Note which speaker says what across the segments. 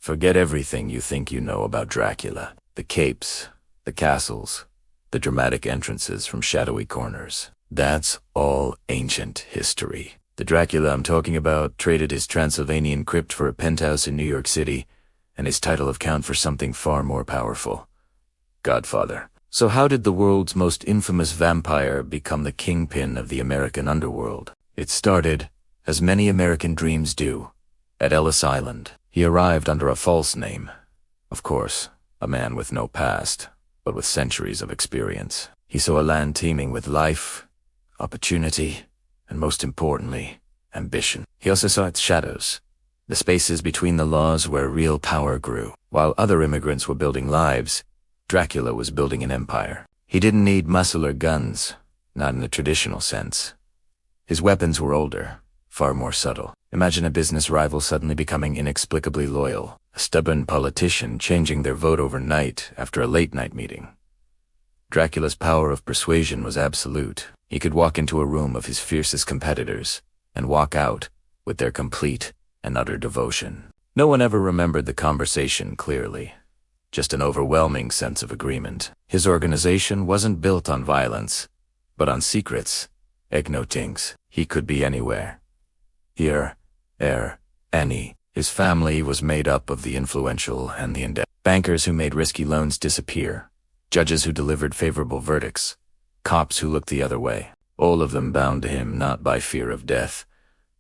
Speaker 1: Forget everything you think you know about Dracula. The capes, the castles, the dramatic entrances from shadowy corners. That's all ancient history. The Dracula I'm talking about traded his Transylvanian crypt for a penthouse in New York City, and his title of count for something far more powerful. Godfather. So how did the world's most infamous vampire become the kingpin of the American underworld? It started, as many American dreams do, at Ellis Island. He arrived under a false name. Of course, a man with no past, but with centuries of experience. He saw a land teeming with life, opportunity, and most importantly, ambition. He also saw its shadows, the spaces between the laws where real power grew. While other immigrants were building lives, Dracula was building an empire. He didn't need muscle or guns, not in the traditional sense. His weapons were older, far more subtle. Imagine a business rival suddenly becoming inexplicably loyal, a stubborn politician changing their vote overnight after a late-night meeting. Dracula's power of persuasion was absolute. He could walk into a room of his fiercest competitors and walk out with their complete and utter devotion. No one ever remembered the conversation clearly, just an overwhelming sense of agreement. His organization wasn't built on violence, but on secrets, ignotings. He could be anywhere. Here, there, any. His family was made up of the influential and the indebted. Bankers who made risky loans disappear, judges who delivered favorable verdicts, cops who looked the other way. All of them bound to him not by fear of death,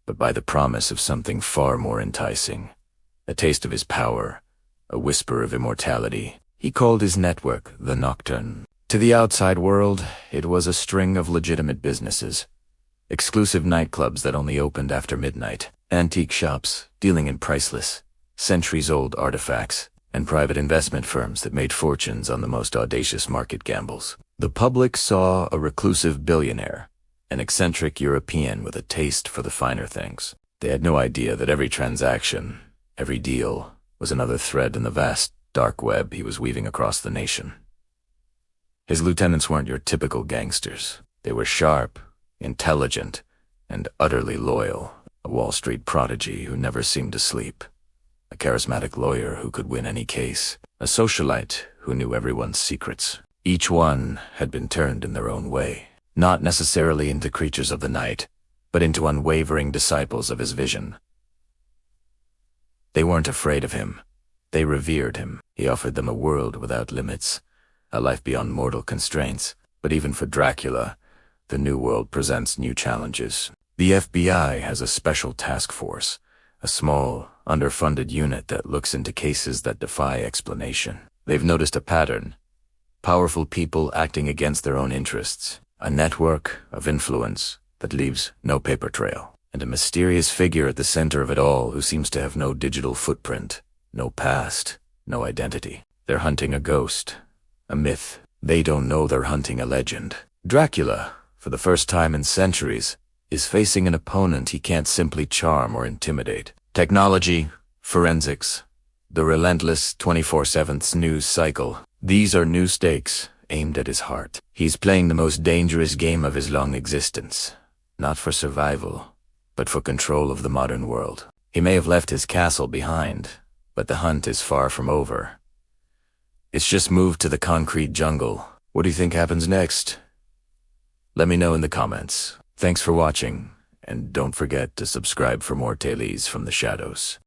Speaker 1: but by the promise of something far more enticing. A taste of his power, a whisper of immortality. He called his network the Nocturne. To the outside world, it was a string of legitimate businesses. Exclusive nightclubs that only opened after midnight, antique shops dealing in priceless, centuries-old artifacts, and private investment firms that made fortunes on the most audacious market gambles. The public saw a reclusive billionaire, an eccentric European with a taste for the finer things. They had no idea that every transaction, every deal, was another thread in the vast, dark web he was weaving across the nation. His lieutenants weren't your typical gangsters. They were sharp, intelligent, and utterly loyal. A Wall Street prodigy who never seemed to sleep. A charismatic lawyer who could win any case. A socialite who knew everyone's secrets. Each one had been turned in their own way, not necessarily into creatures of the night, but into unwavering disciples of his vision. They weren't afraid of him. They revered him. He offered them a world without limits, a life beyond mortal constraints. But even for Dracula, the new world presents new challenges. The FBI has a special task force, a small, underfunded unit that looks into cases that defy explanation. They've noticed a pattern. Powerful people acting against their own interests. A network of influence that leaves no paper trail. And a mysterious figure at the center of it all who seems to have no digital footprint, no past, no identity. They're hunting a ghost, a myth. They don't know they're hunting a legend. Dracula, for the first time in centuries, is facing an opponent he can't simply charm or intimidate. Technology, forensics, the relentless 24/7 news cycle. These are new stakes aimed at his heart. He's playing the most dangerous game of his long existence, not for survival, but for control of the modern world. He may have left his castle behind, but the hunt is far from over. It's just moved to the concrete jungle. What do you think happens next? Let me know in the comments. Thanks for watching, and don't forget to subscribe for more tales from the shadows.